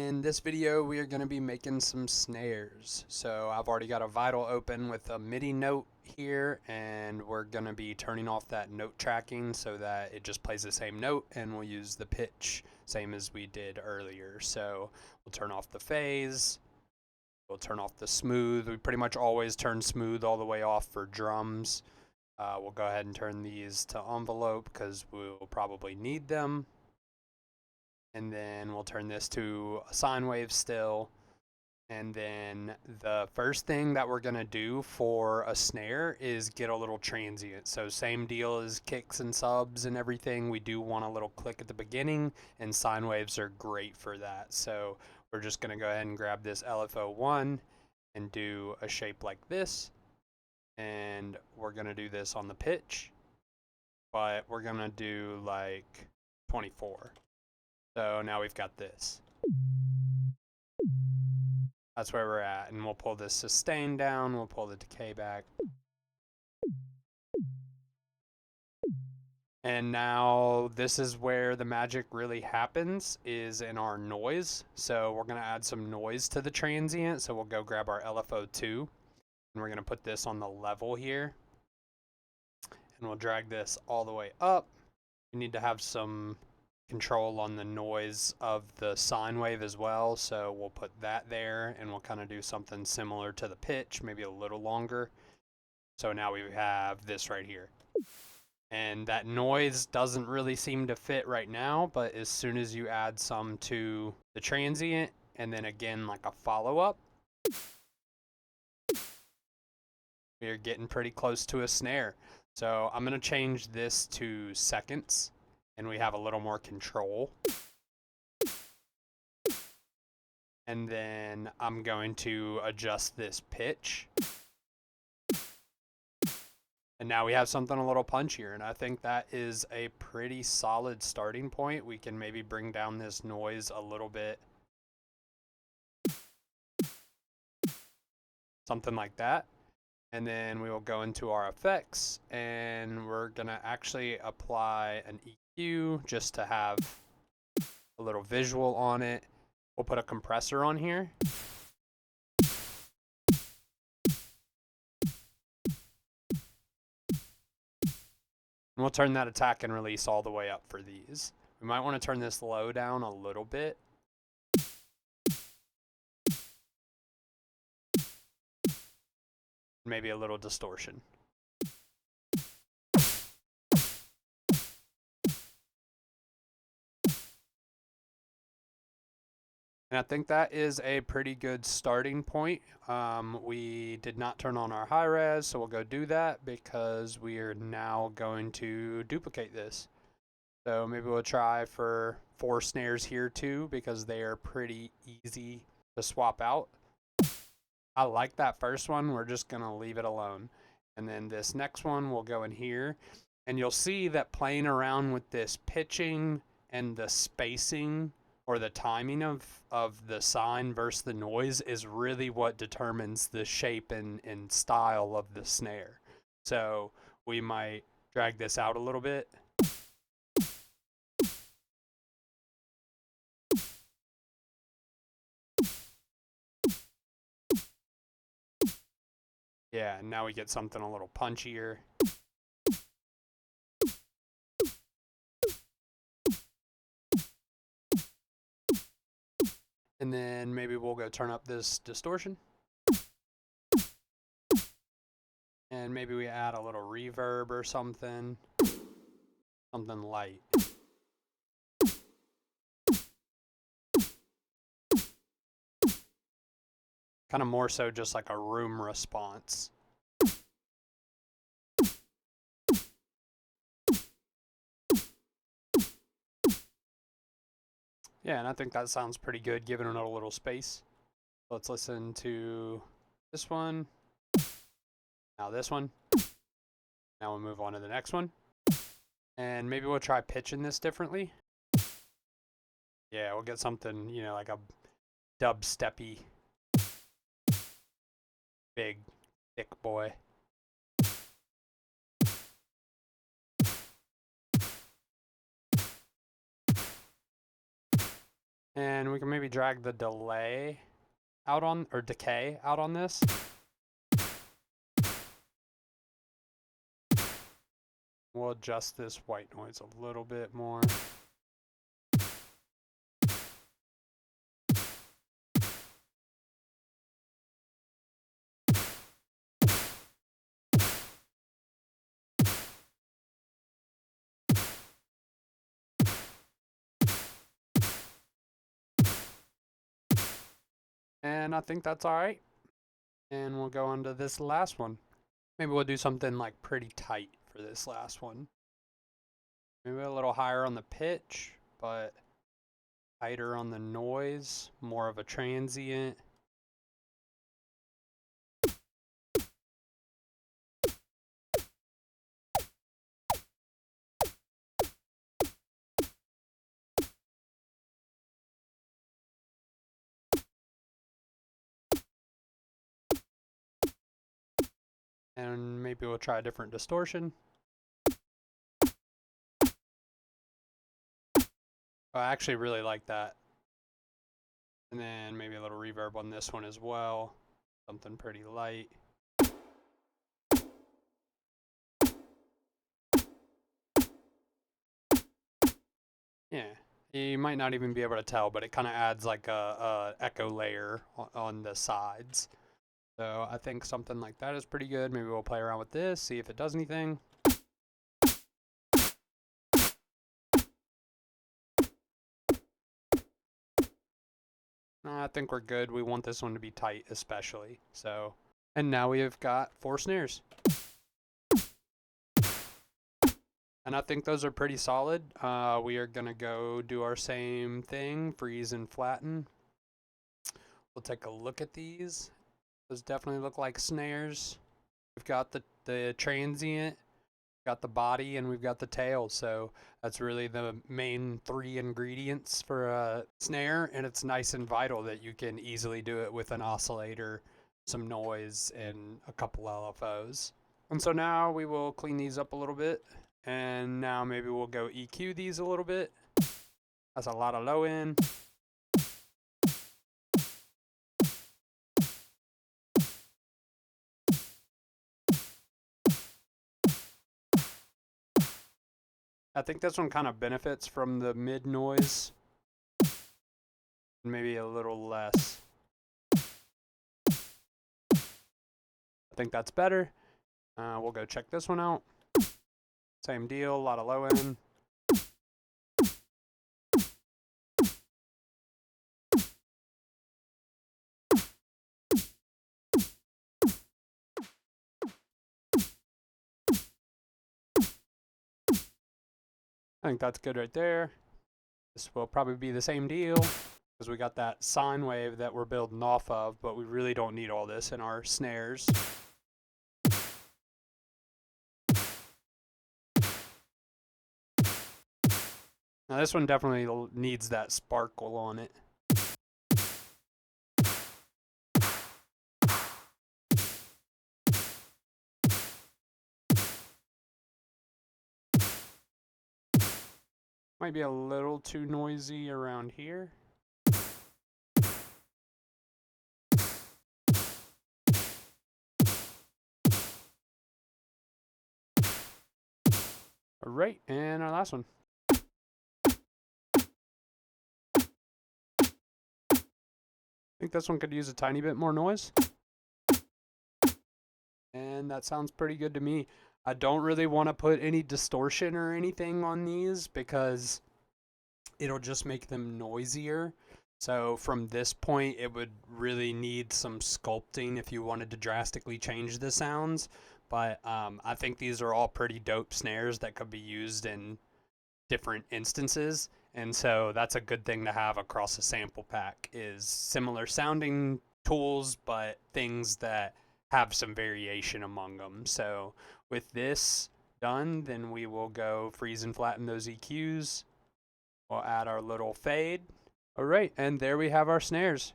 In this video, we are going to be making some snares. So I've already got a Vital open with a MIDI note here, and we're going to be turning off that note tracking so that it just plays the same note, and we'll use the pitch same as we did earlier. So we'll turn off the phase, we'll turn off the smooth. We pretty much always turn smooth all the way off for drums. We'll go ahead and turn these to envelope because we'll probably need them. And then we'll turn this to a sine wave still. And then the first thing that we're gonna do for a snare is get a little transient. So same deal as kicks and subs and everything. We do want a little click at the beginning, and sine waves are great for that. So we're just gonna go ahead and grab this LFO1 and do a shape like this. And we're gonna do this on the pitch, but we're gonna do like 24. So now we've got this. That's where we're at. And we'll pull this sustain down. We'll pull the decay back. And now this is where the magic really happens, is in our noise. So we're going to add some noise to the transient. So we'll go grab our LFO2. And we're going to put this on the level here. And we'll drag this all the way up. We need to have some control on the noise of the sine wave as well, so we'll put that there, and we'll kind of do something similar to the pitch, maybe a little longer. So now we have this right here, and that noise doesn't really seem to fit right now, but as soon as you add some to the transient and then again like a follow-up, we're getting pretty close to a snare. So I'm going to change this to seconds, and we have a little more control. And then I'm going to adjust this pitch. And now we have something a little punchier, and I think that is a pretty solid starting point. We can maybe bring down this noise a little bit. Something like that. And then we will go into our effects, and we're gonna actually apply an EQ just to have a little visual on it. We'll put a compressor on here. And we'll turn that attack and release all the way up for these. We might want to turn this low down a little bit. Maybe a little distortion. And I think that is a pretty good starting point. We did not turn on our high res, so we'll go do that because we are now going to duplicate this. So maybe we'll try for 4 snares here too, because they are pretty easy to swap out. I like that first one. We're just going to leave it alone. And then this next one will go in here. And you'll see that playing around with this pitching and the spacing or the timing of the sine versus the noise is really what determines the shape and style of the snare. So we might drag this out a little bit. Yeah, and now we get something a little punchier. And then maybe we'll go turn up this distortion. And maybe we add a little reverb or something. Something light. Kind of more so just like a room response. Yeah, and I think that sounds pretty good, giving it a little space. Let's listen to this one. Now this one. Now we'll move on to the next one. And maybe we'll try pitching this differently. Yeah, we'll get something, you know, like a dubsteppy, big, thick boy. And we can maybe drag the delay out on, or decay out on this. We'll adjust this white noise a little bit more. And I think that's all right. And we'll go on to this last one. Maybe we'll do something like pretty tight for this last one. Maybe a little higher on the pitch, but tighter on the noise, more of a transient. And maybe we'll try a different distortion. I actually really like that. And then maybe a little reverb on this one as well. Something pretty light. Yeah, you might not even be able to tell, but it kind of adds like a echo layer on the sides. So I think something like that is pretty good. Maybe we'll play around with this, see if it does anything. I think we're good. We want this one to be tight especially. So, and now we have got 4 snares. And I think those are pretty solid. We are going to go do our same thing, freeze and flatten. We'll take a look at these. Those definitely look like snares. We've got the transient, got the body, and we've got the tail. So that's really the main 3 ingredients for a snare, and it's nice and vital that you can easily do it with an oscillator, some noise, and a couple LFOs. And so now we will clean these up a little bit, and now maybe we'll go EQ these a little bit. That's a lot of low end. I think this one kind of benefits from the mid noise, maybe a little less. I think that's better. We'll go check this one out. Same deal, a lot of low end. I think that's good right there. This will probably be the same deal because we got that sine wave that we're building off of, but we really don't need all this in our snares. Now this one definitely needs that sparkle on it. Might be a little too noisy around here. All right, and our last one. I think this one could use a tiny bit more noise. And that sounds pretty good to me. I don't really want to put any distortion or anything on these because it'll just make them noisier. So from this point, it would really need some sculpting if you wanted to drastically change the sounds. But I think these are all pretty dope snares that could be used in different instances. And so that's a good thing to have across a sample pack is similar sounding tools, but things that have some variation among them. So with this done, then we will go freeze and flatten those EQs. We'll add our little fade. All right, and there we have our snares.